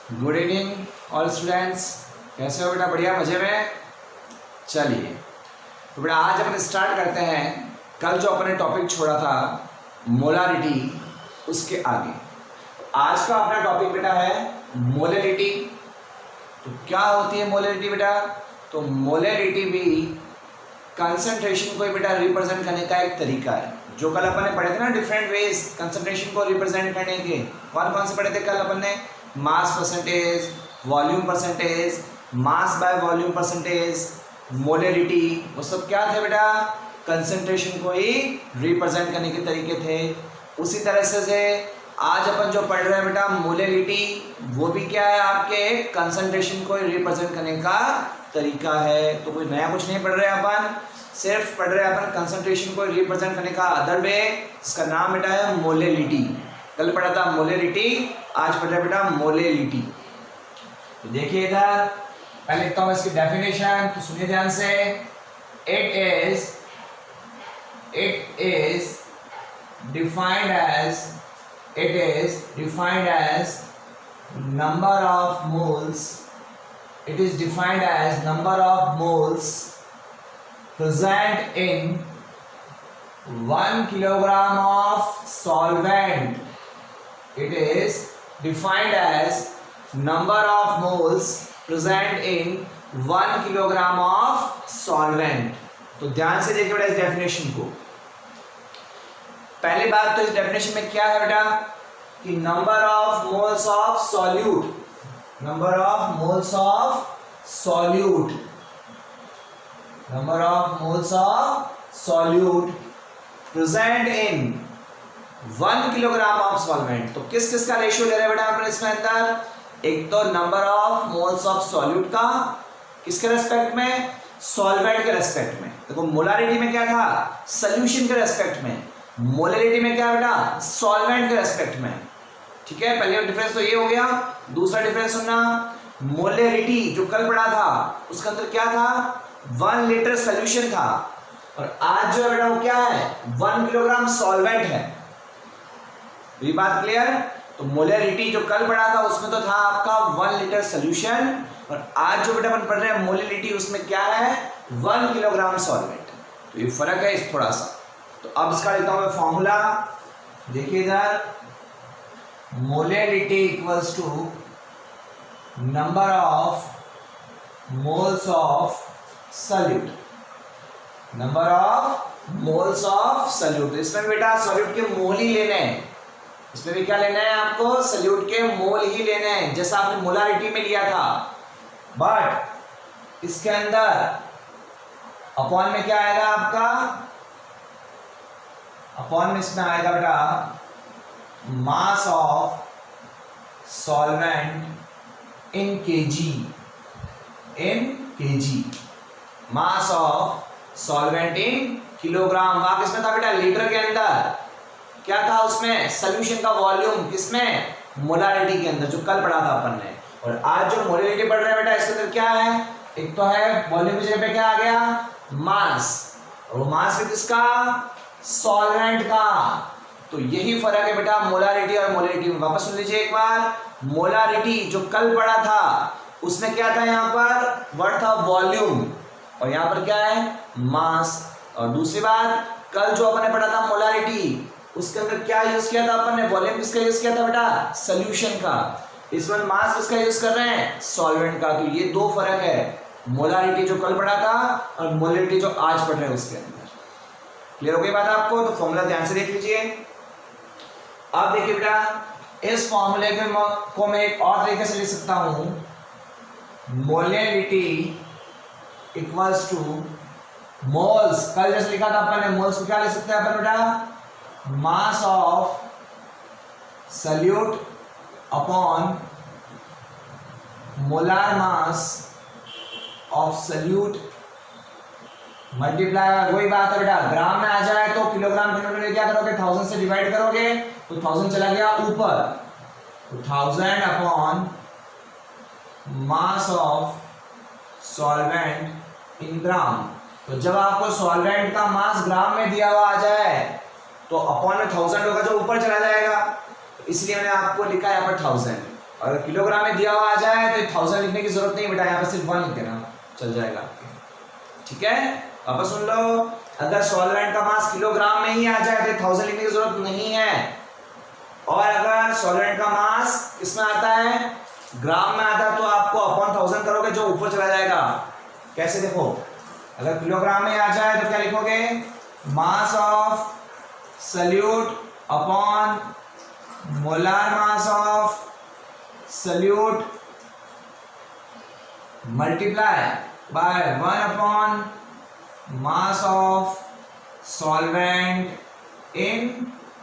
Good evening all students, कैसे हो बेटा? बढ़िया, मजे में? चलिए तो बेटा आज अपन स्टार्ट करते हैं। कल जो अपन ने टॉपिक छोड़ा था मोलारिटी, उसके आगे आज का अपना टॉपिक बेटा है मोलैरिटी। तो क्या होती है मोलैरिटी बेटा? तो मोलैरिटी भी कंसंट्रेशन को बेटा रिप्रेजेंट करने का एक तरीका है। जो कल अपन ने पढ़े थे ना डिफरेंट वेज कंसंट्रेशन को रिप्रेजेंट करने के, कौन कौन से पढ़े थे कल अपन ने? Mass percentage, volume percentage, mass by volume percentage, molarity, वो सब क्या थे बेटा? कंसंट्रेशन को ही रिप्रेजेंट करने के तरीके थे। उसी तरह से आज अपन जो पढ़ रहे हैं बेटा मोलैरिटी, वो भी क्या है? आपके कंसंट्रेशन को रिप्रेजेंट करने का तरीका है। तो कोई नया कुछ नहीं पढ़ रहे हैं अपन, सिर्फ पढ़ रहे हैं अपन कंसंट्रेशन को रिप्रेजेंट करने का अदर वे, इसका नाम बेटा है मोलैरिटी। कल पढ़ा था मोलैरिटी, आज पढ़ रहे बेटा मोलैरिटी। तो देखिए इधर पहले लिखता हूं इसकी डेफिनेशन, तो सुनिए ध्यान से। It is defined as number of moles. It is defined as number of moles present in 1 kilogram of solvent. It is defined as number of moles present in 1 kilogram of solvent. तो ध्यान से देखिए बेटा इस definition को। पहली बात तो इस डेफिनेशन में क्या है बेटा कि number of moles of solute, number of moles of solute, number of moles of solute present in 1 kilogram of solvent. तो किस किस का रेशियो ले रहे हैं बेटा अपन इसमें अंदर? एक तो number of moles of solute का, किसके रेस्पेक्ट में? सॉल्वेंट के रेस्पेक्ट में। देखो मोलारिटी में क्या था? सॉल्यूशन के रेस्पेक्ट में। मोलैरिटी में क्या बेटा? सॉल्वेंट के रेस्पेक्ट में। ठीक है, पहले डिफरेंस तो ये हो गया। दूसरा डिफरेंस सुनना, मोलैरिटी जो कल पढ़ा था उसके अंदर क्या था? 1 लीटर सोल्यूशन था, और आज जो है बेटा वो क्या है? 1 किलोग्राम सॉल्वेंट है। ये बात क्लियर? तो मोलैरिटी जो कल पढ़ा था उसमें तो था आपका 1 लीटर सोल्यूशन, और आज जो बेटा अपन पढ़ रहे हैं मोलैरिटी, उसमें क्या है? 1 किलोग्राम सॉल्वेंट। तो ये फर्क है इस थोड़ा सा। तो अब इसका लिखता हूं मैं फॉर्मूला, देखिए इधर। Molarity equals to number of moles of solute, number of moles of solute. इसमें बेटा सॉल्यूट के मोल ही लेने हैं, इसमें भी क्या लेना है आपको? सॉल्यूट के मोल ही लेने हैं, जैसा आपने मोलारिटी में लिया था। बट इसके अंदर अपॉन में क्या आएगा आपका? अपॉन में इसमें आएगा बेटा मास of solvent in KG, in KG, mass of solvent in kilogram. वहां किसमें था बेटा? लीटर के अंदर। क्या था उसमें? सॉल्यूशन का वॉल्यूम, किसमें? मोलारिटी के अंदर, जो कल पढ़ा था अपन ने। और आज जो मोलैरिटी पढ़ रहे हैं बेटा, इसके अंदर क्या है? एक तो है वॉल्यूम की जगह पे क्या आ गया? मास। और वो मास भी किसका? सॉल्वेंट का। तो यही फर्क है बेटा मोलारिटी और मोलैरिटी में। वापस सुन लीजिए एक बार। मोलारिटी जो कल पढ़ा था उसमें क्या था? यहाँ पर वर्ड था वॉल्यूम, और यहाँ पर क्या है? मास। और दूसरी बात, कल जो अपन ने पढ़ा था मोलारिटी, उसके अंदर क्या यूज किया था अपन ने? वॉल्यूम किसका यूज किया था बेटा? सोल्यूशन का। इसमें मास किसका यूज कर रहे हैं? सॉल्वेंट का। तो ये दो फर्क है, मोलारिटी जो कल पढ़ा था और मोलैरिटी जो आज पढ़ रहे हैं उसके अंदर। क्लियर हो गई बात आपको? तो फॉर्मूला ध्यान से देख लीजिए। अब देखिए बेटा, इस फॉर्मूले को मैं एक और तरीके से लिख सकता हूं। मोलैरिटी इक्वल्स टू मोल्स, कल जैसे लिखा था अपन ने, मोल्स को क्या लिख सकते हैं अपन बेटा? Mass of solute upon molar mass of solute multiply. वही बात है बेटा, ग्राम में आ जाए तो किलोग्राम किलोमीटर क्या करोगे? 1000 से डिवाइड करोगे तो 1000 चला गया ऊपर, तो 1000 upon mass of solvent in gram. तो जब आपको सॉल्वेंट का मास ग्राम में दिया हुआ आ जाए तो अपॉन में 1000 होगा जो ऊपर चला जाएगा, इसलिए मैंने आपको लिखा है यहाँ पर 1000। अगर किलोग्राम में दिया हुआ आ जाए तो 1000 लिखने की जरूरत नहीं बेटा, यहाँ पे सिर्फ 1 लिख देना चल जाएगा आपके। ठीक है, वापस सुन लो, अगर सॉल्वेंट का मास किलोग्राम में ही आ जाए तो 1000 लिखने की जरूरत नहीं है, और अगर सॉल्वेंट का मास किसमें आता है, ग्राम में आता है, तो आपको अपॉन 1000 करोगे जो ऊपर चला जाएगा। कैसे देखो, अगर किलोग्राम में आ जाए तो क्या लिखोगे, मास of salute upon molar mass of salute multiply by 1 upon mass of solvent in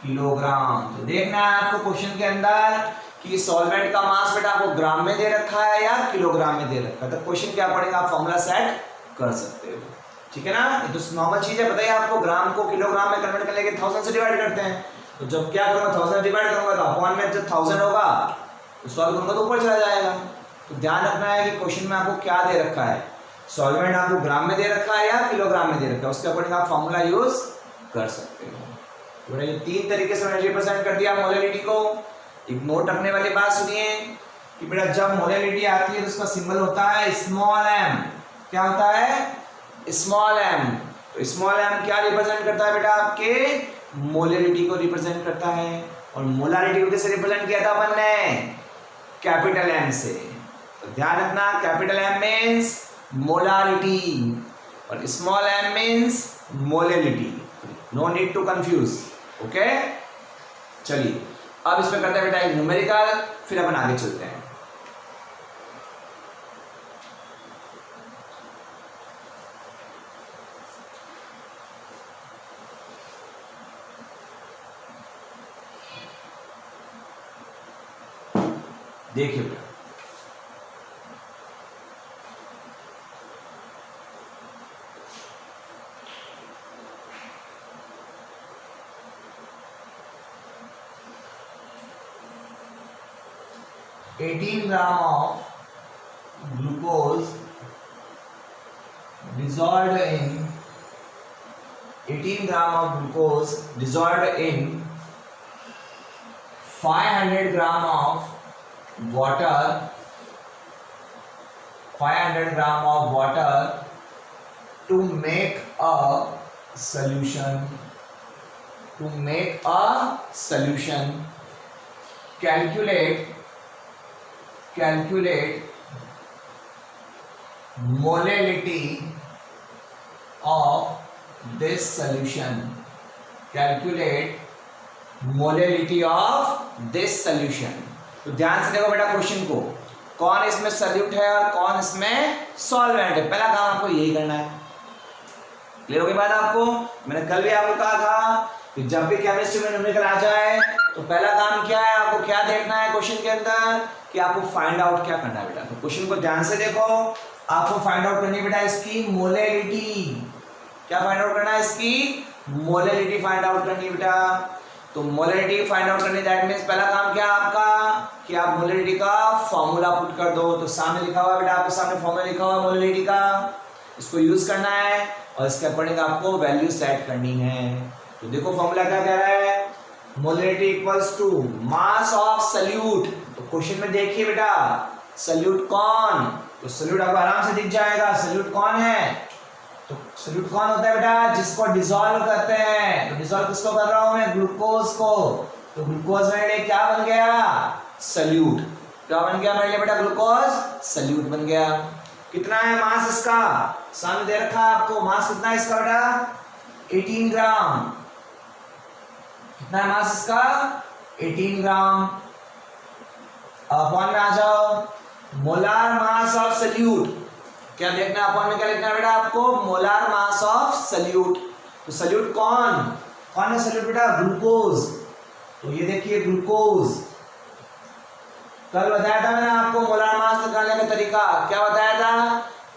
kilogram. तो देखना है आपको क्वेश्चन के अंदर कि सॉल्वेंट का मास बेटा आपको ग्राम में दे रखा है या किलोग्राम में दे रखा है, तो क्वेश्चन क्या पड़ेगा, आप फॉर्मूला सेट कर सकते हो। ठीक है ना, ये तो नॉर्मल चीज है, बताइए आपको ग्राम को किलोग्राम में कन्वर्ट करने के 1000 से डिवाइड करते हैं, तो जब क्या करूंगा 1000 डिवाइड करूंगा तो अपॉन में जब 1000 होगा तो सॉल्व करूंगा तो ऊपर चला जाएगा। तो ध्यान रखना है कि क्वेश्चन में आपको क्या दे रखा है, सॉल्वेंट आपको ग्राम में दे रखा है या किलोग्राम में दे रखा है, उसके अकॉर्डिंग आप फॉर्मूला यूज कर सकते हो। ये 3 तरीके से मैंने रिप्रेजेंट कर दिया मोलैलिटी को। एक नोट रखने वाली बात सुनिए कि बेटा जब मोलैलिटी आती है तो उसका सिंबल होता है स्मॉल एम। क्या होता है, स्मॉल एम। तो स्मॉल एम क्या रिप्रेजेंट करता है बेटा, आपके मोलैलिटी को रिप्रेजेंट करता है, और मोलारिटी को कैसे रिप्रेजेंट किया था अपन ने, कैपिटल एम से। तो ध्यान रखना, कैपिटल एम मीन्स मोलारिटी और small m means molality, no need to confuse. Okay, चलिए अब इसमें करते हैं बेटा एक न्यूमेरिकल, फिर अपन आगे चलते हैं। देखिए बेटा, $18 gram of glucose dissolved in 18 gram of glucose dissolved in 500 gram of water, 500 gram of water to make a solution, to make a solution. Calculate molality of this solution. Calculate molality of this solution. तो ध्यान से देखो बेटा question को, कौन इसमें salute है और कौन इसमें सॉल्वेंट है, पहला काम आपको यही करना है। क्लियर हो गई बात आपको, मैंने कल भी आपको कहा था कि जब भी केमिस्ट्री में न्यूमेरिकल आ जाए तो पहला काम क्या है, आपको क्या देखना है क्वेश्चन के अंदर, कि आपको फाइंड आउट क्या करना है बेटा। तो क्वेश्चन को ध्यान से देखो, आपको फाइंड आउट करनी है बेटा इसकी मोलैलिटी। क्या फाइंड आउट करना है, इसकी मोलैलिटी फाइंड आउट करनी है बेटा। तो मोलैलिटी फाइंड आउट करने दैट मींस पहला काम क्या आपका, कि आप मोलैलिटी का फॉर्मूला पुट कर दो। तो सामने लिखा हुआ बेटा, आपके सामने फॉर्मूला लिखा हुआ मोलैलिटी का, इसको यूज करना है और इसके अकॉर्डिंग आपको वैल्यू सेट करनी है। तो देखो फॉर्मूला क्या कह रहा है, molality equals to mass of solute. तो क्वेश्चन में देखिए बेटा, सल्यूट कौन, तो सल्यूट आपको आराम से दिख जाएगा, सल्यूट कौन है, तो सल्यूट कौन होता है बेटा, जिसको डिसॉल्व करते हैं। तो डिसॉल्व किसको कर रहा हूं मैं, ग्लूकोज को। तो ग्लूकोज मेरे लिए क्या बन गया, सल्यूट। क्या बन गया मेरे लिए बेटा, ग्लूकोज सल्यूट बन गया। कितना है मास इसका, सामने दे रखा है आपको, मास कितना है इसका बेटा, 18 ग्राम। कितना है मास इसका, 18 ग्राम। अपॉन में आ जाओ, मोलार मास ऑफ सल्यूट। क्या देखना है अपॉन में, क्या लिखना है बेटा आपको, मोलार मास ऑफ सल्यूट। तो सल्यूट कौन है सल्यूट बेटा, ग्लूकोज। तो ये देखिए ग्लूकोज, कल बताया था मैंने आपको मोलार मास निकालने का तरीका। क्या बताया था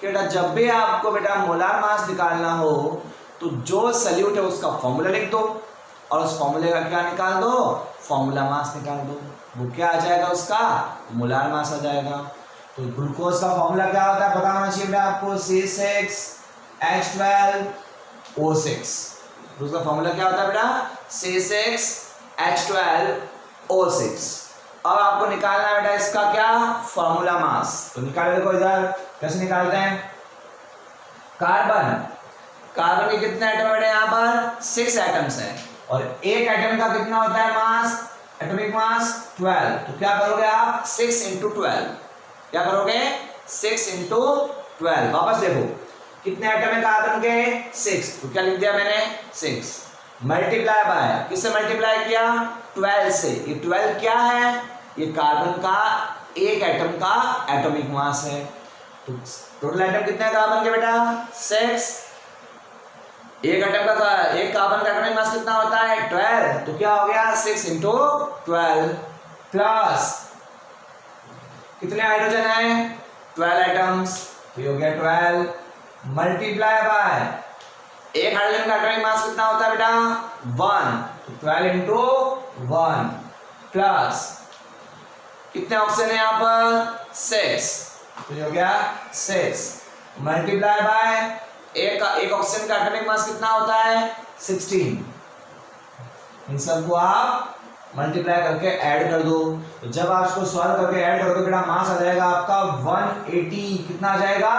कि बेटा जब भी आपको बेटा मोलार मास निकालना हो तो जो सल्यूट है उसका फॉर्मूला लिख दो और उस फॉर्मूले का क्या निकाल दो, फॉर्मूला मास निकाल दो। वो क्या आ जाएगा, उसका मोलार मास आ जाएगा। तो ग्लूकोज का फॉर्मूला क्या होता है पता होना चाहिए बेटा आपको, C6H12O6। उसका फॉर्मूला क्या होता है बेटा, C6H12O6। अब आपको निकालना है बेटा इसका क्या फॉर्मूला मास। तो निकाले देखो इधर कैसे निकालते हैं। कार्बन, कार्बन के कितने एटम बेटा यहाँ पर 6 एटम्स हैं और एक एटम का कितना होता है मास, एटॉमिक मास 12। तो क्या करोगे आप 6 × 12, क्या करोगे 6 × 12। वापस देखो कितने एटम है कार्बन के 6, तो क्या लिख दिया मैंने 6 मल्टीप्लाई बाय, किससे मल्टीप्लाई किया 12 से। ये 12 क्या है, ये कार्बन का एक एटम का एटॉमिक मास है। तो टोटल एटम कितने हैं कार्बन के बेटा 6, एक एटम का एक कार्बन का एटॉमिक मास कितना होता है 12। तो क्या हो गया 6 × 12 प्लस कितने हाइड्रोजन है 12 एटम्स, तो ये हो गया 12 मल्टीप्लाई बाय एक हाइड्रोजन का एटॉमिक मास कितना होता है बेटा 1, तो 12 × 1 प्लस कितने ऑक्सीजन है यहाँ पर 6, तो ये हो गया 6 मल्टीप्लाई बाय एक ऑक्सीजन का एटॉमिक मास कितना होता है 16। इन सबको आप मल्टीप्लाई करके ऐड कर दो। तो जब आप इसको सॉल्व करके ऐड करोगे बेटा मास आ जाएगा आपका 180। कितना आ जाएगा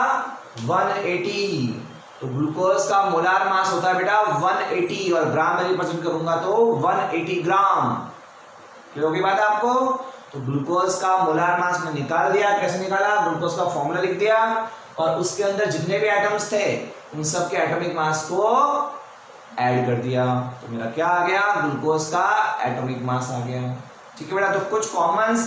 180। तो ग्लूकोज का मोलार मास होता है बेटा 180 और ग्राम में रिप्रेजेंट करूंगा तो 180 ग्राम। क्लियर होगी बात आपको। तो ग्लूकोज का मोलार मास में निकाल दिया। कैसे निकाला, ग्लूकोज का फॉर्मूला लिख दिया और उसके अंदर जितने भी एटम्स थे उन सब के एटॉमिक मास को ऐड कर दिया। तो मेरा क्या आ गया ग्लूकोज का एटॉमिक मास आ गया। ठीक है बेटा। तो कुछ कॉमन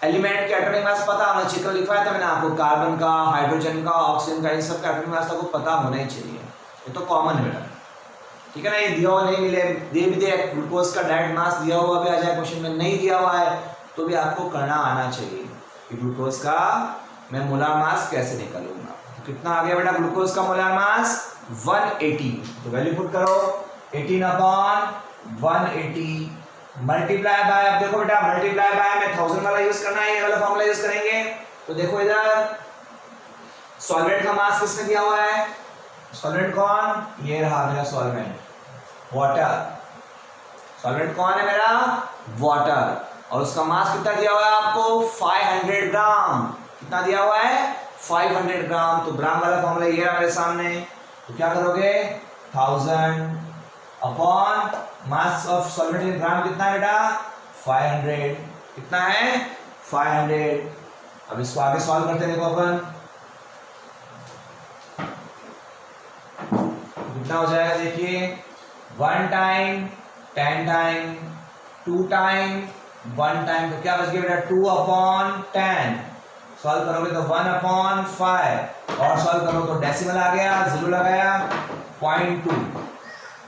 एलिमेंट के एटॉमिक मास पता होना चाहिए। कल लिखवाया था मैंने आपको कार्बन का, हाइड्रोजन का, ऑक्सीजन का, इन सब का एटॉमिक मास आपको पता होना ही चाहिए। ये तो कॉमन है बेटा। ठीक है ना। ये दिया हुआ नहीं मिले, दे भी दे ग्लूकोज का डायरेक्ट मास दिया हुआ भी आ जाए क्वेश्चन में, नहीं दिया हुआ है तो भी आपको करना आना चाहिए कि ग्लूकोज का मैं मोलार मास कैसे निकालूंगा। तो कितना आ गया बेटा ग्लूकोज का मोलार मास 180। तो वैल्यू पुट करो 18/180 मल्टीप्लाई बाय, अब देखो बेटा मल्टीप्लाई बाय में 1000 वाला यूज करना है, ये वाला फॉर्मूला यूज करेंगे। तो देखो इधर सॉल्वेंट का मास किसने दिया हुआ है, सॉल्वेंट कौन, ये रहा मेरा सॉल्वेंट वाटर। सॉल्वेंट कौन है मेरा वाटर और उसका मास कितना दिया हुआ है आपको 500 ग्राम। कितना दिया हुआ है 500 ग्राम। तो ग्राम वाला फॉर्मूला ये रहा मेरे सामने। तो क्या करोगे 1000 upon mass of solvent in gram कितना है बेटा 500। कितना है 500। अब इसको आगे सॉल्व करते देखो अपन कितना हो जाएगा। देखिए 1 टाइम 10 टाइम 2 टाइम 1 टाइम, तो क्या बच गया बेटा 2/10। सॉल्व करोगे तो 1/5 और सॉल्व करो तो डेसिमल आ गया, 0 लगाया 0.2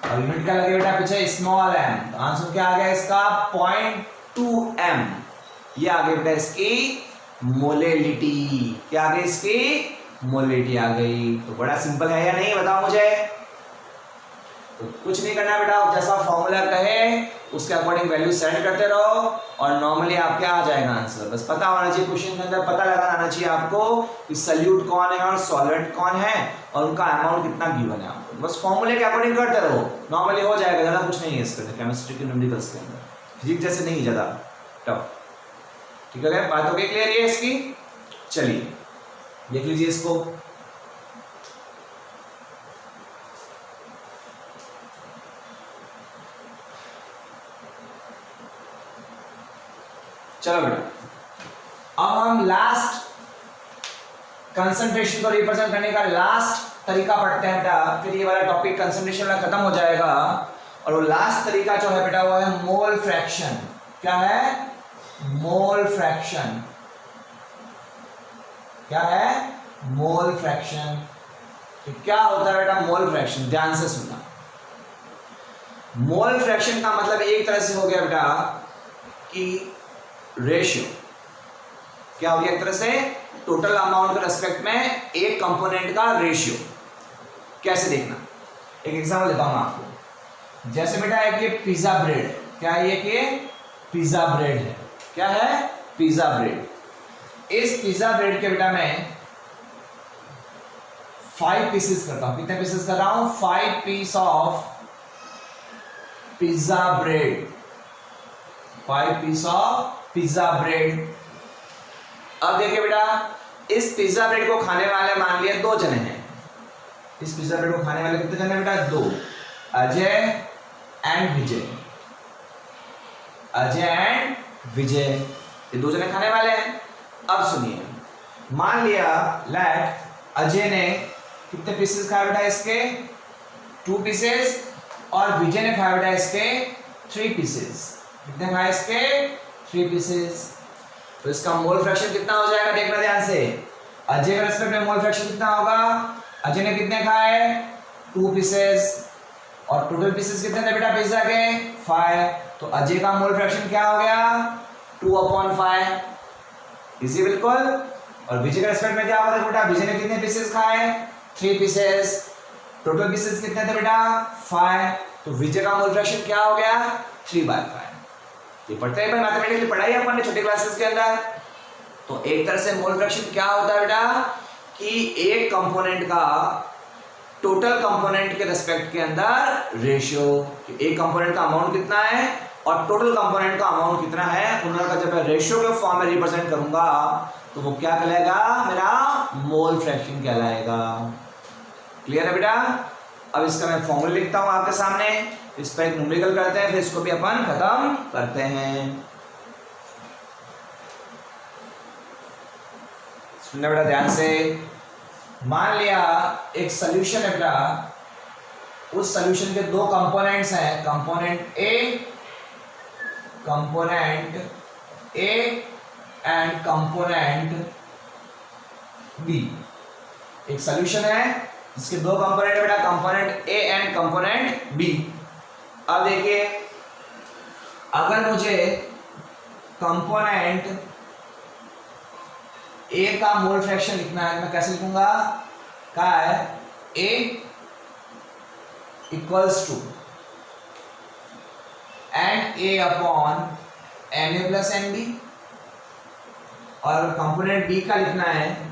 और यूनिट क्या लगे बेटा पीछे स्मॉल m। तो आंसर क्या आ गया इसका 0.2m। ये आ गई बेटा इसकी मोलेलिटी। क्या आ गई इसकी मोलेलिटी आ गई। तो बड़ा सिंपल है या नहीं बताओ मुझे। तो कुछ नहीं करना बेटा, जैसा फॉर्मूला कहे उसके अकॉर्डिंग वैल्यू सेट करते रहो और नॉर्मली आप क्या आ जाएगा आंसर। बस पता होना चाहिए, क्वेश्चन के अंदर पता लगाना आना चाहिए आपको कि सॉल्यूट कौन है और सॉल्वेंट कौन है और उनका अमाउंट कितना गिवन है आपको। बस फॉर्मूले के अकॉर्डिंग करते रहो, नॉर्मली हो जाएगा। ज़्यादा कुछ नहीं है इसके अंदर, केमिस्ट्री के न्यूमेरिकल्स के अंदर फिजिक्स जैसे नहीं ज़्यादा टफ। ठीक है, बात हो गई क्लियर है इसकी। चलिए देख लीजिए इसको। चलो बेटा अब हम लास्ट कंसंट्रेशन को रिप्रेजेंट करने का लास्ट तरीका पढ़ते हैं बेटा। फिर ये वाला टॉपिक कंसंट्रेशन वाला खत्म हो जाएगा और वो लास्ट तरीका जो है बेटा वो है मोल फ्रैक्शन। क्या है मोल फ्रैक्शन। क्या है मोल फ्रैक्शन। तो क्या होता है बेटा मोल फ्रैक्शन, ध्यान से सुनना। मोल फ्रैक्शन का मतलब एक तरह से हो गया बेटा कि रेशियो। क्या हो गया एक तरह से टोटल अमाउंट के रेस्पेक्ट में एक कंपोनेंट का रेशियो। कैसे देखना, एक एग्जांपल देता हूं आपको। जैसे बेटा एक ये पिज्जा ब्रेड, क्या है ये पिज्जा ब्रेड है। क्या है पिज्जा ब्रेड। इस पिज्जा ब्रेड के बेटा मैं 5 पीसेस करता हूं। कितने पीसेस कर रहा हूं 5 piece of pizza bread. 5 piece of pizza bread. अब देखिए बेटा, इस पिज्जा ब्रेड को खाने वाले मान लिया 2 जने हैं। इस पिज्जा ब्रेड को खाने वाले कितने जने बेटा? 2, अजय एंड विजय। अजय एंड विजय, ये 2 जने खाने वाले हैं। अब सुनिए, मान लिया लेट अजय ने कितने पीसेस खाए बेटा? इसके 2 पीसेस, और विजय ने खाया बेटा इसके 3 पीसेस। कितने खाए इसके? 3 पीसेस। तो इसका मोल फ्रैक्शन कितना हो जाएगा? देखना ध्यान से। अजय के रेस्पेक्ट में मोल फ्रैक्शन कितना होगा? अजय ने कितने खाए? 2 पीसेस, और टोटल पीसेस कितने थे बेटा पिज्जा के? 5। तो अजय का मोल फ्रैक्शन क्या हो गया? 2/5। इसी बिल्कुल। और विजय के रेस्पेक्ट में क्या होगा बेटा? विजय ने कितने पीसेस खाए? 3 पीसेस। टोटल पीसेस कितने थे बेटा? 5। तो विजय का मोल फ्रैक्शन क्या हो गया? 3/5। ये पढ़ते हैं भाई, मैथमेटिकली पढ़ाई अपन ने छोटे क्लासेस के अंदर। तो एक तरह से मोल फ्रैक्शन क्या होता है बेटा कि एक कंपोनेंट का टोटल कंपोनेंट के रिस्पेक्ट के अंदर रेशियो, एक कंपोनेंट का अमाउंट कितना है और टोटल कंपोनेंट का अमाउंट कितना है, उनका जब मैं रेशियो के फॉर्म में रिप्रेजेंट करूंगा तो वो क्या कहलाएगा? मेरा मोल फ्रैक्शन कहलाएगा। क्लियर है बेटा? अब इसका मैं फॉर्मूला लिखता हूं आपके सामने, इस पर एक न्यूमेरिकल करते हैं, फिर इसको भी अपन खत्म करते हैं। सुनना बेटा ध्यान से। मान लिया एक सॉल्यूशन है बेटा, उस सॉल्यूशन के 2 कंपोनेंट्स हैं, component A and component B. एक सॉल्यूशन है जिसके 2 कंपोनेंट है बेटा, component A and component B. अब देखिए, अगर मुझे कंपोनेंट ए का मोल फ्रैक्शन लिखना है, मैं कैसे लिखूंगा? क्या है? A equals to N A upon N A plus N B, और कंपोनेंट बी का लिखना है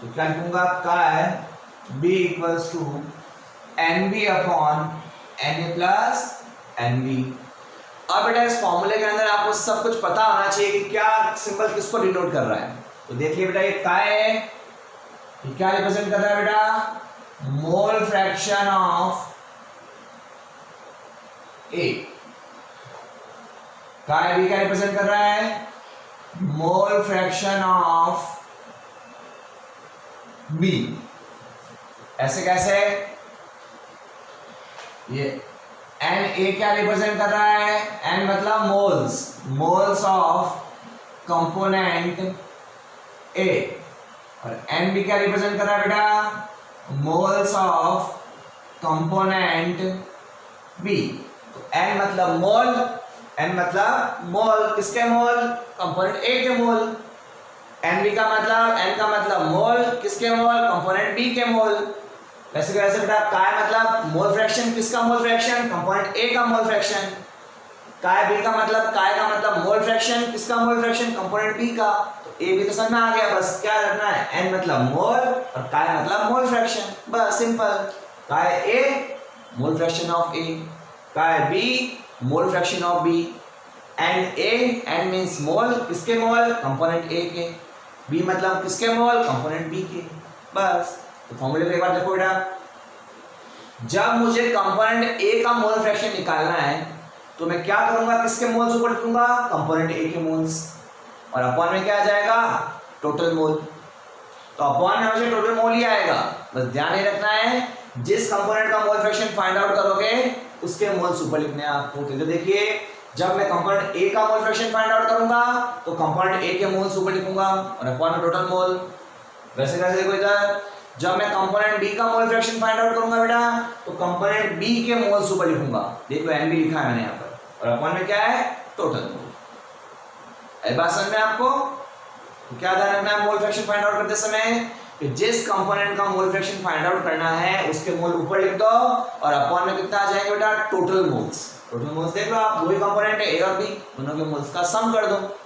तो क्या लिखूंगा? क्या है? B equals to N B upon N A plus N B. अब बेटा इस फॉर्मूले के अंदर आपको सब कुछ पता होना चाहिए कि क्या सिंबल किसको डिनोट कर रहा है। तो देखिए बेटा, ये क्या है? ये क्या रिप्रेजेंट कर रहा है बेटा? Mole fraction of A. क्या है? बी क्या रिप्रेजेंट कर रहा है? Mole fraction of B. ऐसे कैसे? ये एन ए क्या रिप्रेजेंट कर रहा है? एन मतलब moles, moles of component A, और एन बी क्या रिप्रेजेंट कर रहा है बेटा? Moles of component B. तो एन मतलब मोल, एन मतलब मोल, किसके मोल? कंपोनेंट ए के मोल। एन बी का मतलब, एन का मतलब मोल, किसके मोल? कंपोनेंट बी के मोल। वैसे कैसे बेटा? काय मतलब मोल फ्रैक्शन, किसका मोल फ्रैक्शन? कंपोनेंट ए का मोल फ्रैक्शन। काय बी का मतलब, काय का मतलब मोल फ्रैक्शन, किसका मोल फ्रैक्शन? कंपोनेंट बी का। तो ए बी तो समझ में आ गया, बस क्या रखना है? एन मतलब मोल और काय मतलब मोल फ्रैक्शन, बस सिंपल। काय ए मोल फ्रैक्शन ऑफ ए, काय B mole fraction of B. N A, N means mole, किसके मोल? कंपोनेंट ए के। बी मतलब किसके मोल? कंपोनेंट बी के। बस। तो फॉर्मूले को एक बार देखो बेटा, जब मुझे कंपोनेंट ए का मोल फ्रैक्शन निकालना है तो मैं क्या करूंगा? किसके मोल्स ऊपर लिखूंगा? कंपोनेंट ए के मोल्स, और अपॉन में क्या आ जाएगा? Total mole. तो अपॉन में हमेशा टोटल मोल ही आएगा, बस ध्यान ये रखना है जिस कंपोनेंट का मोल फ्रैक्शन फाइंड आउट करोगे उसके मोल्स ऊपर लिखने हैं आपको। तो देखिए, जब मैं कंपोनेंट ए का मोल फ्रैक्शन फाइंड आउट करूंगा तो कंपोनेंट ए के मोल्स ऊपर लिखूंगा और अपॉन में टोटल मोल। वैसे कैसे देखो इधर, जब मैं कंपोनेंट बी का मोल फ्रैक्शन फाइंड आउट करूंगा बेटा तो कंपोनेंट बी के मोल्स ऊपर लिखूंगा, देखो एन बी लिखा है मैंने यहाँ पर, और अपॉन में क्या है? Total mole. बात समझ में आपको? तो क्या ध्यान रखना है मोल फ्रैक्शन फाइंड आउट करते समय कि जिस कंपोनेंट का मोल फ्रैक्शन फाइंड आउट करना है उसके मोल ऊपर लिख दो और अपॉन में कितना आ जाएगा बेटा? Total moles. टोटल मोल्स देख लो आप, दो ही कंपोनेंट है ए और बी, दोनों के मोल्स का सम कर दो।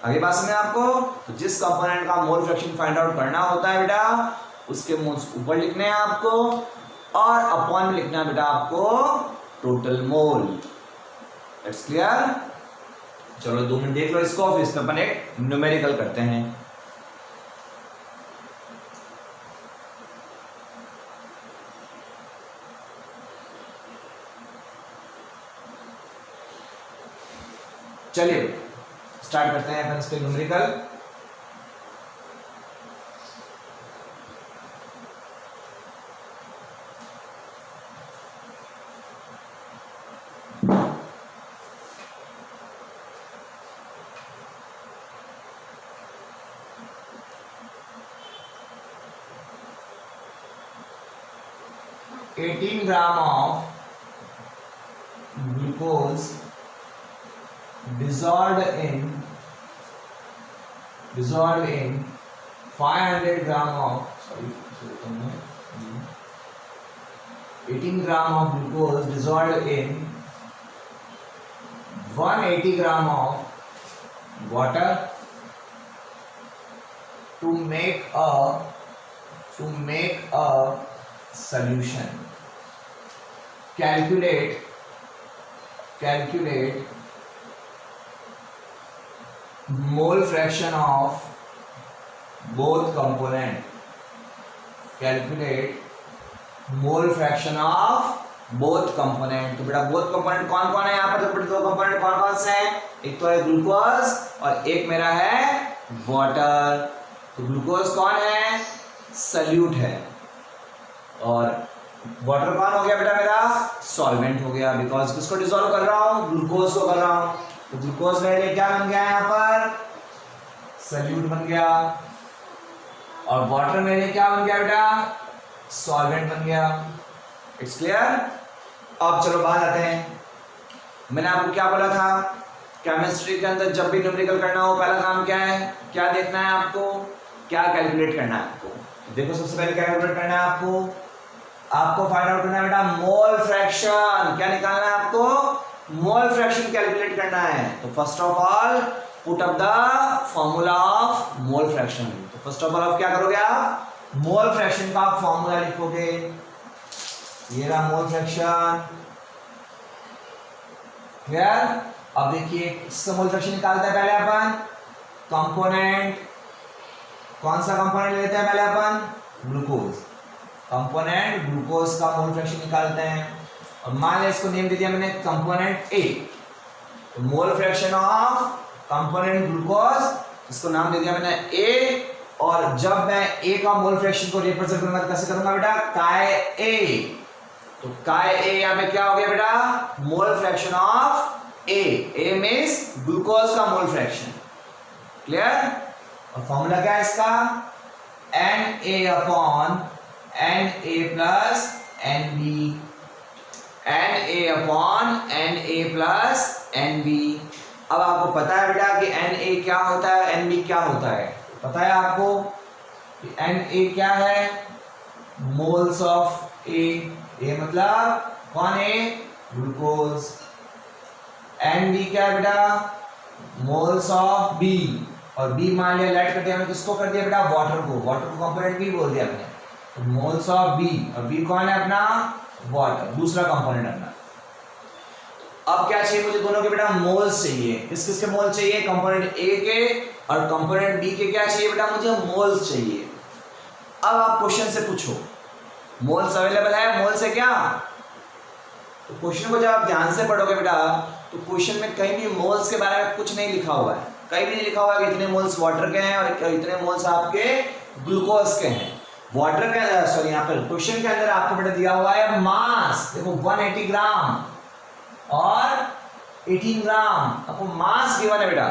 आगे बात समझ में आपको? तो जिस कंपोनेंट का मोल फ्रैक्शन फाइंड आउट करना होता है बेटा उसके मोल्स ऊपर लिखने हैं आपको और अपॉन में लिखना है बेटा आपको टोटल मोल। It's clear? चलो 2 मिनट देख लो इसको, फिर इसमें अपन एक न्यूमेरिकल करते हैं। चलिए स्टार्ट करते हैं अपन इसके numerical. $18 gram of glucose dissolved in 500 gram of 18 gram of glucose dissolved in 180 gram of water to make a solution. Calculate mole fraction of both component. Calculate mole fraction of both component. तो बेटा both component कौन कौन है यहाँ पर? तो दो component कौन कौन से हैं? एक तो है ग्लूकोज और एक मेरा है वाटर। तो ग्लूकोज कौन है? सल्यूट है, और वाटर कौन हो गया बेटा? मेरा सॉल्वेंट हो गया, बिकॉज किसको डिसॉल्व कर रहा हूँ? ग्लूकोज को कर रहा हूँ। तो ग्लूकोज मेरे लिए क्या बन गया यहाँ पर? सल्यूट बन गया, और वाटर मेरे लिए क्या बन गया बेटा? सॉल्वेंट बन गया। It's clear? अब चलो बात आते हैं, मैंने आपको क्या बोला था, केमिस्ट्री के अंदर जब भी न्यूमेरिकल करना हो पहला काम क्या है? क्या देखना है आपको? क्या कैलकुलेट करना है आपको? देखो सबसे पहले क्या कैलकुलेट करना है आपको फाइंड आउट करना है बेटा मोल फ्रैक्शन। क्या निकालना है आपको? मोल फ्रैक्शन कैलकुलेट करना है। तो first of all put up the formula of mole fraction. तो फर्स्ट ऑफ ऑल आप क्या करोगे? आप मोल फ्रैक्शन का फॉर्मूला लिखोगे। ये रहा मोल फ्रैक्शन, क्लियर? अब देखिए किससे मोल फ्रैक्शन निकालते हैं पहले अपन? कंपोनेंट। कौन सा कंपोनेंट लेते हैं पहले अपन? ग्लूकोज। कंपोनेंट ग्लूकोज का मोल फ्रैक्शन निकालते हैं, और मान लिया इसको नेम दे दिया मैंने कंपोनेंट ए। तो मोल फ्रैक्शन ऑफ कंपोनेंट ग्लूकोज, इसको नाम दे दिया मैंने ए, और जब मैं ए का मोल फ्रैक्शन को रिप्रेजेंट करूंगा तो कैसे करूंगा बेटा? काय ए। तो काय ए यहां पे क्या हो गया बेटा? Mole fraction of A. A means glucose का मोल फ्रैक्शन, क्लियर? और फॉर्मूला क्या है इसका? Na upon Na plus Nb, Na upon Na plus Nb। अब आपको पता है बेटा कि Na क्या होता है, Nb क्या होता है? पता है आपको कि Na क्या है? Moles of A। A मतलब कौन है? ग्लूकोज। Nb क्या है बेटा? मोल्स ऑफ B, और B मान लिया लाइट कर दिया हमने, किसको कर दिया बेटा? वाटर को। वाटर को कंपोनेंट B बोल दिया हमने। तो मोल्स ऑफ B, और B कौन है अपना? वाटर, दूसरा कंपोनेंट अपना। अब क्या चाहिए मुझे? दोनों के बेटा मोल्स चाहिए। किस किस के मोल चाहिए? कंपोनेंट ए के और कंपोनेंट बी के क्या चाहिए बेटा? मुझे मोल्स चाहिए। अब आप क्वेश्चन से पूछो मोल्स अवेलेबल है? मोल्स है क्या? तो क्वेश्चन को जब आप ध्यान से पढ़ोगे बेटा, तो क्वेश्चन में कहीं भी मोल्स के बारे में कुछ नहीं लिखा हुआ है। कहीं भी नहीं लिखा हुआ है कि इतने मोल्स वाटर के हैं और इतने मोल्स आपके ग्लूकोज के हैं। वाटर के सॉरी यहाँ पर क्वेश्चन के अंदर आपको बेटा दिया हुआ है मास। देखो 180 ग्राम और 18 ग्राम आपको मास गिवन है बेटा।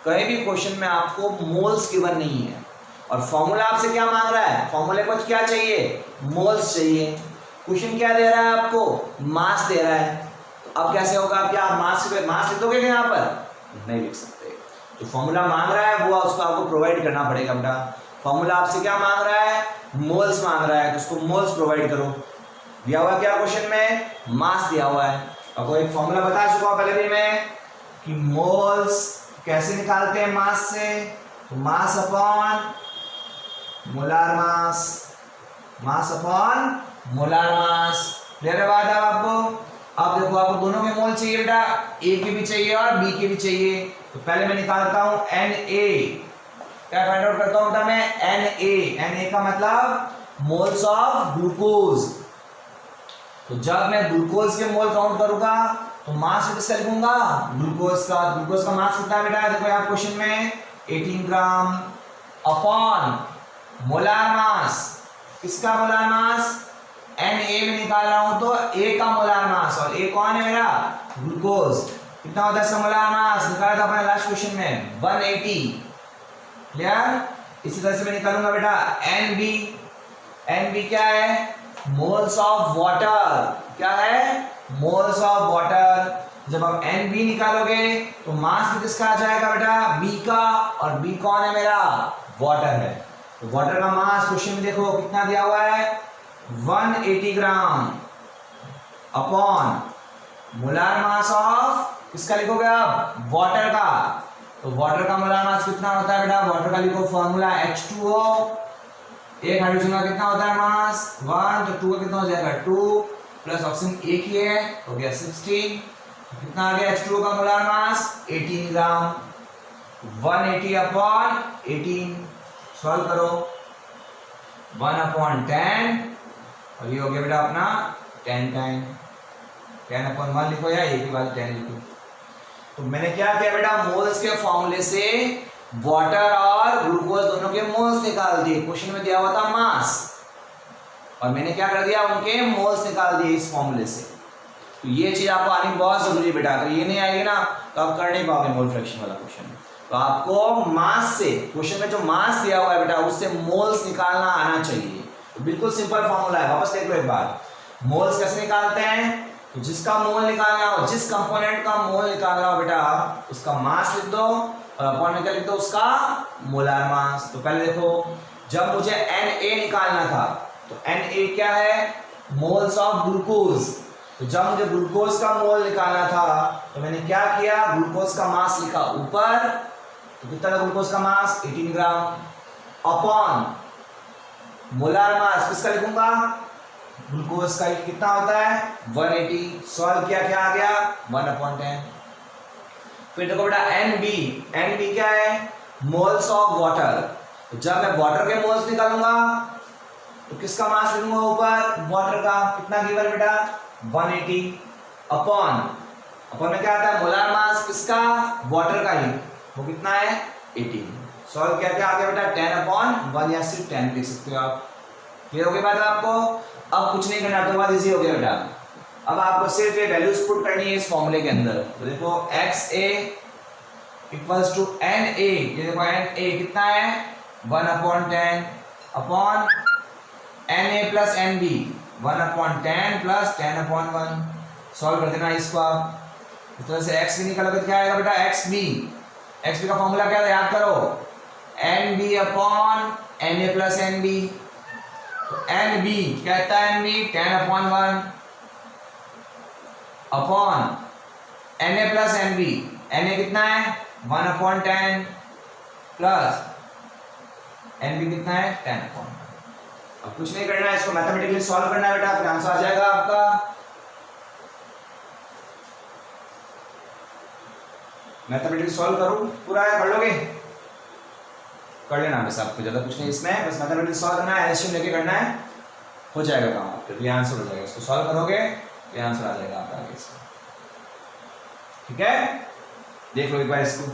कहीं भी क्वेश्चन में आपको मोल्स गिवन नहीं है। और फॉर्मूला आपसे क्या मांग रहा है? फॉर्मूले को क्या चाहिए? मोल्स चाहिए। क्वेश्चन क्या दे रहा है आपको? मास दे रहा है। तो अब कैसे होगा? क्या आप मास लिख दोगे क्या? यहाँ पर नहीं लिख सकते। जो फॉर्मूला मांग रहा है वो उसको आपको प्रोवाइड करना पड़ेगा बेटा। फॉर्मूला आपसे क्या मांग रहा है? मोल्स मांग रहा है, तो उसको मोल्स प्रोवाइड करो। दिया हुआ क्या क्वेश्चन में? मास दिया हुआ है। आपको एक फॉर्मूला बता चुका हूं पहले भी मैं कि मोल्स कैसे निकालते हैं मास से। तो mass upon molar mass, mass upon molar mass. Clear है बात है आपको? अब देखो आपको दोनों के मोल चाहिए बेटा, ए के भी चाहिए और बी के भी चाहिए। तो पहले मैं निकालता हूं Na, क्या फाइंड आउट करता हूं बेटा मैं Na का मतलब मोल्स ऑफ ग्लूकोज। तो जब मैं ग्लूकोज के मोल काउंट करूंगा तो मास किसका लिखूंगा, ग्लूकोज का। ग्लूकोज का मास कितना है बेटा, देखो यहाँ क्वेश्चन में 18 ग्राम अपॉन मोलार मास। किसका मोलार मास, Na में निकाल रहा हूं तो A का मोलार मास, और A कौन है मेरा, ग्लूकोज। कितना होता है इसका मोलार मास, निकाला था अपने लास्ट क्वेश्चन में 180। क्लियर। इसी तरह से मैं निकालूंगा बेटा NB क्या है, मोल्स ऑफ वाटर। क्या है, मोल्स ऑफ वाटर। जब आप NB निकालोगे तो मास किसका आ जाएगा बेटा, B का, और B कौन है मेरा, वाटर है। तो वाटर का मास क्वेश्चन में देखो कितना दिया हुआ है 180 ग्राम अपॉन मोलार मास ऑफ, किसका लिखोगे आप, वाटर का। तो वाटर का मोलार मास कितना होता है बेटा, वाटर का लिखो फॉर्मूला H2O। एक हाइड्रोजन का कितना होता है मास 1, तो 2 का कितना हो जाएगा 2, प्लस ऑक्सीजन एक ही है, हो गया 16। कितना आ गया H2O का मोलार मास 18 ग्राम। 180 अपॉन 18 सॉल्व करो, 1 अपॉन 10, और ये हो गया बेटा अपना 10 टाइम 10 अपॉन 1 लिखो या एक ही बात 10 लिखो। तो मैंने क्या किया बेटा, मोल्स के फॉर्मूले से वाटर और ग्लूकोज दोनों के मोल्स निकाल दिए। क्वेश्चन में दिया हुआ था मास, और मैंने क्या कर दिया, उनके मोल्स निकाल दिए इस फॉर्मूले से। तो ये चीज आपको आनी बहुत जरूरी है बेटा, अगर ये नहीं आएगी ना तो आप कर नहीं पाओगे मोल फ्रैक्शन वाला क्वेश्चन। तो आपको मास से, क्वेश्चन में जो मास दिया हुआ है बेटा उससे मोल्स निकालना आना चाहिए। तो बिल्कुल सिंपल फॉर्मूला है, वापस देख लो एक बार। मोल्स कैसे निकालते हैं, तो जिसका मोल निकालना हो, जिस कंपोनेंट का मोल निकालना हो बेटा उसका मास लिख दो, और अपॉन में क्या लिख दो, उसका मोलार मास। तो पहले देखो, जब मुझे Na निकालना था तो Na क्या है, मोल्स ऑफ ग्लूकोज। तो जब मुझे ग्लूकोज का मोल निकालना था तो मैंने क्या किया, ग्लूकोज का मास लिखा ऊपर। तो कितना था ग्लूकोज का मास 18 ग्राम अपॉन मोलार मास किसका लिखूंगा, ग्लूकोज का कितना होता है 180। सॉल्व किया, क्या आ गया 1/10। फिर देखो बेटा NB क्या है, मोल्स ऑफ वाटर। तो जब मैं वाटर के मोल्स निकालूंगा तो किसका मास लिखूंगा ऊपर, वाटर का। कितना गिवन बेटा 180 अपॉन में क्या आता है, मोलार मास किसका, वाटर का ही, वो कितना है 18। सॉल्व किया, क्या आ गया बेटा 10/1, या सिर्फ 10 लिख सकते हो आप। क्लियर हो गई बात आपको। अब कुछ नहीं करना, तो बात इजी हो गया बेटा। अब आपको सिर्फ ये वैल्यूज पुट करनी है इस फॉर्मूले के अंदर। तो देखो XA इक्वल्स टू NA, ये देखो NA कितना है 1/10 upon Na plus NB 1/10 plus 10/1। Solve कर देना इसको आप। इस तरह से x भी निकालोगे क्या आएगा बेटा XB का फॉर्मूला क्या था याद करो, NB upon Na plus NB। तो NB कहता है NB 10/1 upon Na plus NB। Na कितना है 1/10 प्लस NB कितना है 10/1। अब कुछ नहीं करना है, इसको मैथमेटिकली सॉल्व करना है बेटा, फिर आंसर आ जाएगा आपका। मैथमेटिकली सॉल्व करो, पूरा है, पढ़ लोगे, कर लेना बस। आपको ज्यादा कुछ नहीं इसमें, बस मैथमेटिकली सॉल्व करना है, एलसीएम लेके करना है, हो जाएगा काम आपके, ये आंसर हो जाएगा। इसको सॉल्व करोगे ये आंसर आ जाएगा आपका आगे से। ठीक है, देख लो एक बार इसको।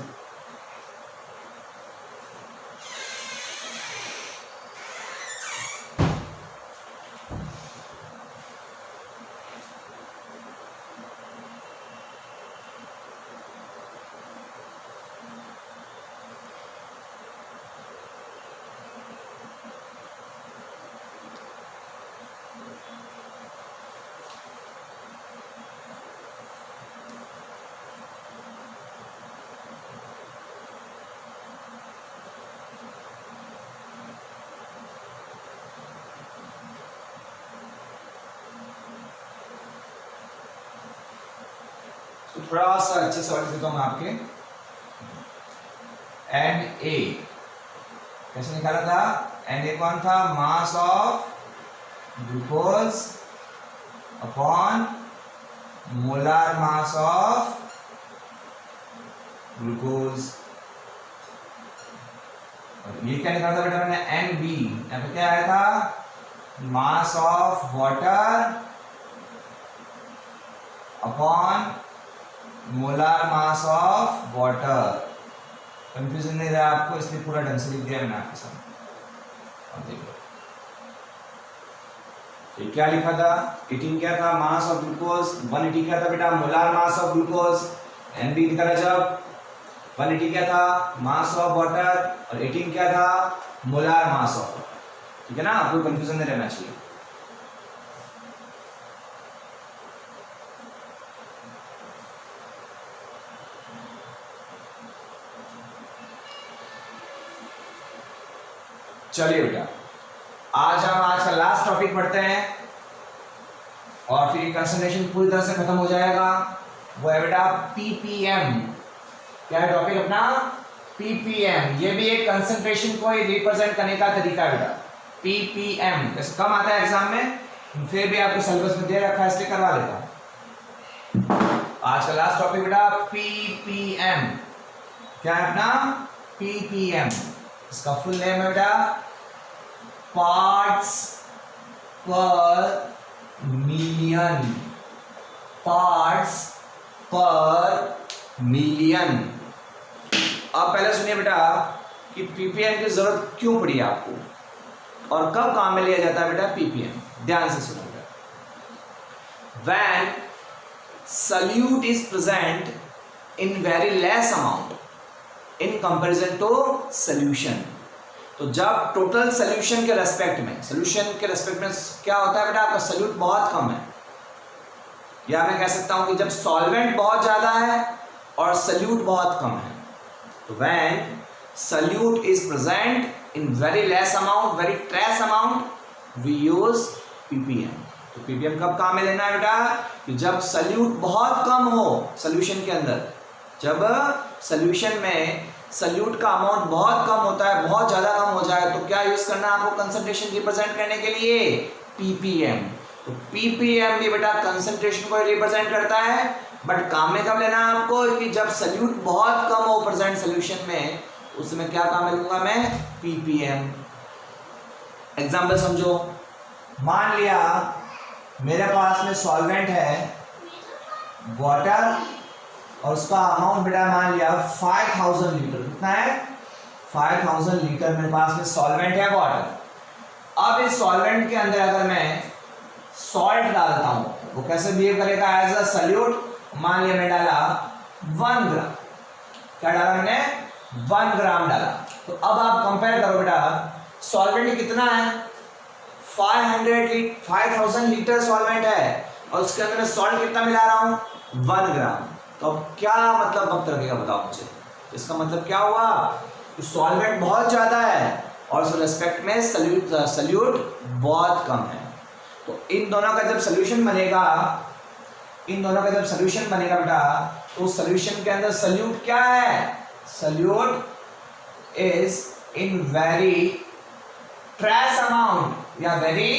तो थोड़ा सा अच्छे से समझ देता हूं मैं आपके। Na कैसे निकाला था, Na कौन था, mass of glucose upon molar mass of glucose. ये क्या लिखा था बेटा मैंने, NB, यहाँ पे क्या आया था, mass of water upon molar mass of water. Confusion नहीं रहा आपको, इसलिए पूरा ढंग से लिख दिया मैंने आपके सामने। अब देखो ये क्या लिखा था, 18 क्या था, मास ऑफ ग्लूकोज, 180 क्या था बेटा, molar mass of glucose, NB लिखा था जब 180 क्या था, मास ऑफ वाटर, और 18 क्या था, मोलार मास ऑफ वाटर। ठीक है ना, कोई कंफ्यूजन नहीं रहना चाहिए। चलिए बेटा, आज हम आज का लास्ट टॉपिक पढ़ते हैं और फिर कंसंट्रेशन पूरी तरह से खत्म हो जाएगा। वो है बेटा ppm। क्या है टॉपिक अपना, ppm। ये भी एक कंसंट्रेशन को रिप्रेजेंट करने का तरीका है बेटा, ppm। जैसे कम आता है एग्जाम में, फिर भी आपको सिलेबस में दे रखा है इसलिए करवा देता हूं। आज का लास्ट टॉपिक बेटा ppm। क्या है अपना, ppm। इसका फुल नेम है बेटा पार्ट्स पर मिलियन, पार्ट्स पर मिलियन। अब पहले सुनिए बेटा कि ppm की जरूरत क्यों पड़ी आपको और कब काम में लिया जाता है बेटा ppm। ध्यान से सुनो बेटा। When solute is present in very less amount in comparison to solution. तो जब टोटल सॉल्यूशन के रेस्पेक्ट में, सॉल्यूशन के रेस्पेक्ट में क्या होता है बेटा, आपका सॉल्यूट बहुत कम है, या मैं कह सकता हूं कि जब सॉल्वेंट बहुत ज्यादा है और सॉल्यूट बहुत कम है। तो when solute is present in very less amount, very trace amount, we use ppm। तो ppm कब काम में लेना है बेटा, कि जब सॉल्यूट बहुत कम हो सॉल्यूशन के अंदर, जब सॉल्यूशन में सॉल्यूट का अमाउंट बहुत कम होता है, बहुत ज्यादा कम हो जाए, तो क्या यूज करना है आपको कंसंट्रेशन रिप्रेजेंट करने के लिए, ppm। तो ppm भी बेटा कंसंट्रेशन को रिप्रेजेंट करता है, बट काम में कब लेना है आपको, कि जब सॉल्यूट बहुत कम हो प्रेजेंट सॉल्यूशन में, उसमें क्या काम में लूंगा मैं, ppm। एग्जाम्पल समझो, मान लिया मेरे पास में सॉल्वेंट है वाटर, और उसका अमाउंट बेटा मान लिया 5000 लीटर। कितना है, 5000 लीटर मेरे पास में सॉल्वेंट है वाटर। अब इस सॉल्वेंट के अंदर अगर मैं सॉल्ट डालता हूं, वो कैसे बिहेव करेगा एज अ सॉल्यूट। मान लिया मैं डाला 1 ग्राम, क्या डाला मैंने, 1 ग्राम डाला। तो अब आप कंपेयर करो बेटा, सॉल्वेंट कितना है, 5000 लीटर सॉल्वेंट है, और उसके अंदर मैं सॉल्ट कितना मिला रहा हूं, 1 ग्राम। तो अब क्या मतलब वक्त लगेगा बताओ मुझे। इसका मतलब क्या हुआ, सॉल्वेंट बहुत ज्यादा है और उस रेस्पेक्ट में सॉल्यूट बहुत कम है। तो इन दोनों का जब सॉल्यूशन बनेगा, इन दोनों का जब सॉल्यूशन बनेगा बेटा, तो उस सॉल्यूशन के अंदर सॉल्यूट क्या है, solute is in very trace amount या वेरी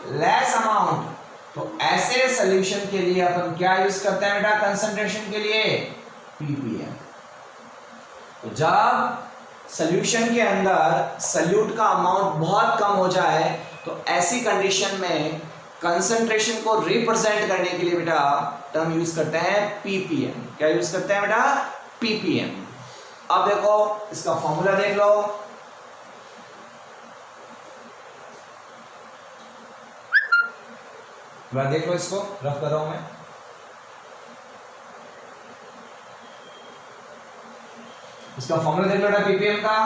लेस अमाउंट। तो ऐसे सॉल्यूशन के लिए अपन क्या यूज करते हैं बेटा कंसंट्रेशन के लिए, ppm। तो जब सॉल्यूशन के अंदर सॉल्यूट का अमाउंट बहुत कम हो जाए, तो ऐसी कंडीशन में कंसंट्रेशन को रिप्रेजेंट करने के लिए बेटा टर्म यूज करते हैं ppm। क्या यूज करते हैं बेटा, ppm। अब देखो इसका फॉर्मूला देख लो, देख लो, इसको रफ कर रहा हूं मैं। इसका फॉर्मूला देख लो बेटा ppm का,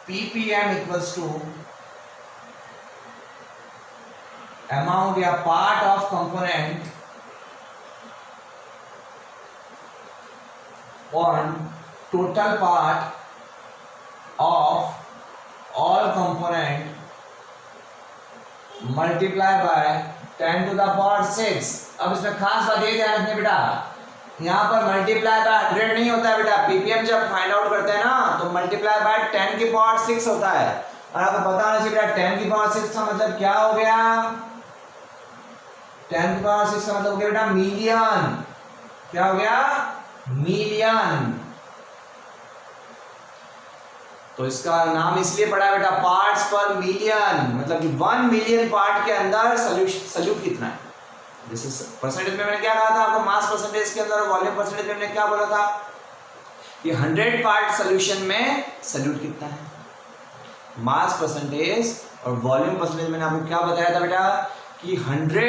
ppm इक्वल्स टू अमाउंट या part of component on total part of all component multiply by 10 to the power 6। अब इसमें खास बात ये ध्यान रखना बेटा, यहाँ पर मल्टीप्लाई बाय 100 नहीं होता है बेटा। ppm जब फाइंड आउट करते हैं ना, तो मल्टीप्लाई बाय 10 की पावर 6 होता है। और आपको पता होना चाहिए बेटा 10 की पावर 6 का मतलब क्या हो गया, 10 की पावर 6 का मतलब हो गया बेटा मिलियन। क्या हो गया, मिलियन। तो इसका नाम इसलिए पड़ा है बेटा पार्ट्स पर मिलियन, मतलब कि 1 मिलियन पार्ट के अंदर सॉल्यूट कितना है। जैसे परसेंटेज में मैंने क्या कहा था आपको, मास परसेंटेज के अंदर, वॉल्यूम परसेंटेज में मैंने क्या बोला था कि 100 पार्ट सॉल्यूशन में सॉल्यूट कितना है। मास परसेंटेज और वॉल्यूम परसेंटेज मैंने आपको क्या बताया था बेटा कि 100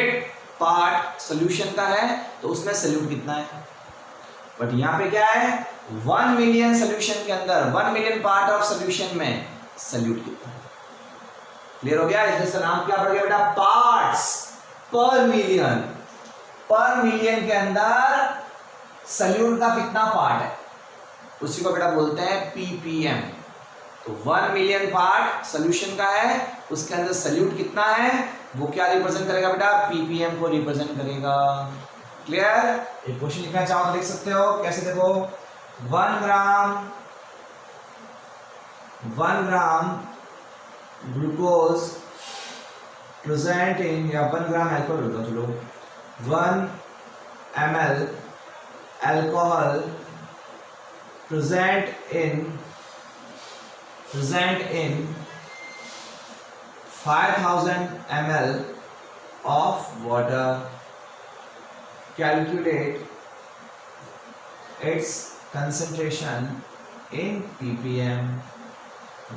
पार्ट सॉल्यूशन का है तो उसमें सॉल्यूट कितना है। बट यहाँ पे क्या है, 1 मिलियन सॉल्यूशन के अंदर, 1 मिलियन पार्ट ऑफ सॉल्यूशन में सॉल्यूट कितना है। क्लियर हो गया। इसका नाम क्या पड़ गया बेटा, पार्ट्स पर मिलियन। पर मिलियन के अंदर सॉल्यूट का कितना पार्ट है उसी को बेटा बोलते हैं पीपीएम। तो 1 मिलियन पार्ट सॉल्यूशन का है, उसके अंदर सॉल्यूट कितना है वो क्या रिप्रेजेंट करेगा बेटा, पीपीएम को रिप्रेजेंट करेगा। क्लियर। एक क्वेश्चन लिखना चाहो तो लिख सकते हो, कैसे देखो, 1 ग्राम ग्लूकोज प्रेजेंट इन, या 1 ग्राम अल्कोहल होगा, चलो 1 ml alcohol present in 5000 ml of water. Calculate its concentration in ppm.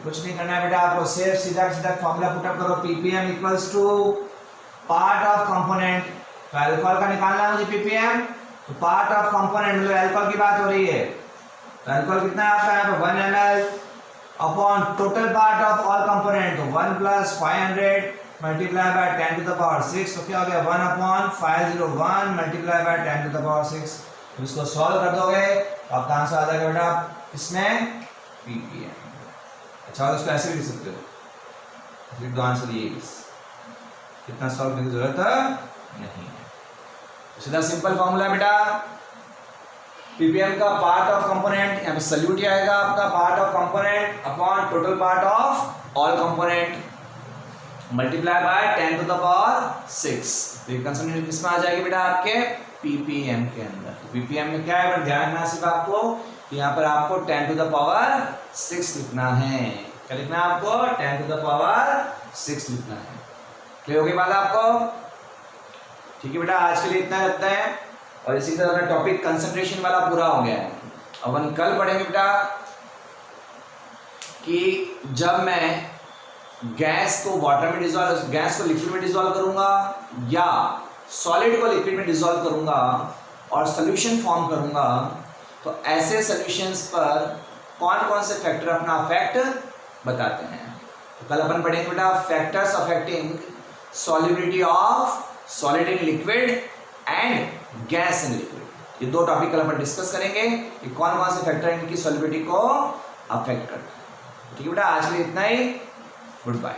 कुछ नहीं करना है बेटा आपको, सिर्फ सीधा सीधा फॉर्मूला पुटअप करो, ppm equals to part of component. तो अल्कोहल का निकालना है मुझे ppm, तो पार्ट ऑफ कंपोनेंट मतलब अल्कोहल की बात हो रही है, तो अल्कोहल कितना है आपका यहाँ पे 1 ml upon total part of all component, तो 1 + 500 multiply by 10 to the power 6, तो क्या हो गया 1/501 multiply by 10 to the power 6। तो इसको सॉल्व कर दोगे तो आपका आंसर आ जाएगा बेटा इसमें ppm। अच्छा तो इसको ऐसे भी लिख सकते हो, लिख दो आंसर ये, कितना सॉल्व करने की जरूरत नहीं है। सीधा सिंपल फॉर्मूला है बेटा, पीपीएम का पार्ट ऑफ कंपोनेंट, यहाँ पे सॉल्यूट ही आएगा आपका part of component upon total part of all component multiply by 10 to the power 6। तो ये कंसंट्रेशन किसमें आ जाएगी बेटा आपके पीपीएम के अंदर। पीपीएम में क्या है, ध्यान रखना सिर्फ आपको, यहाँ पर आपको 10 टू द पावर 6 लिखना है। क्या लिखना है आपको, 10 टू द पावर 6 लिखना है। क्लियर हो गई बात आपको, ठीक है बेटा। आज के लिए इतना रखते हैं, और इसी तरह का टॉपिक कंसंट्रेशन वाला पूरा हो गया है। अब हम कल पढ़ेंगे बेटा कि जब मैं गैस को वाटर में डिसॉल्व, गैस को लिक्विड में डिसॉल्व करूंगा या सॉलिड को लिक्विड में डिसॉल्व करूंगा और सॉल्यूशन फॉर्म करूंगा, तो ऐसे सॉल्यूशंस पर कौन कौन से फैक्टर अपना अफेक्ट बताते हैं। तो कल अपन पढ़ेंगे बेटा factors affecting solubility of solid in liquid and gas in liquid. ये दो टॉपिक कल अपन डिस्कस करेंगे कि कौन कौन से फैक्टर इनकी सॉल्युबिलिटी को अफेक्ट करते हैं। ठीक है बेटा, आज के लिए इतना ही। Good bye.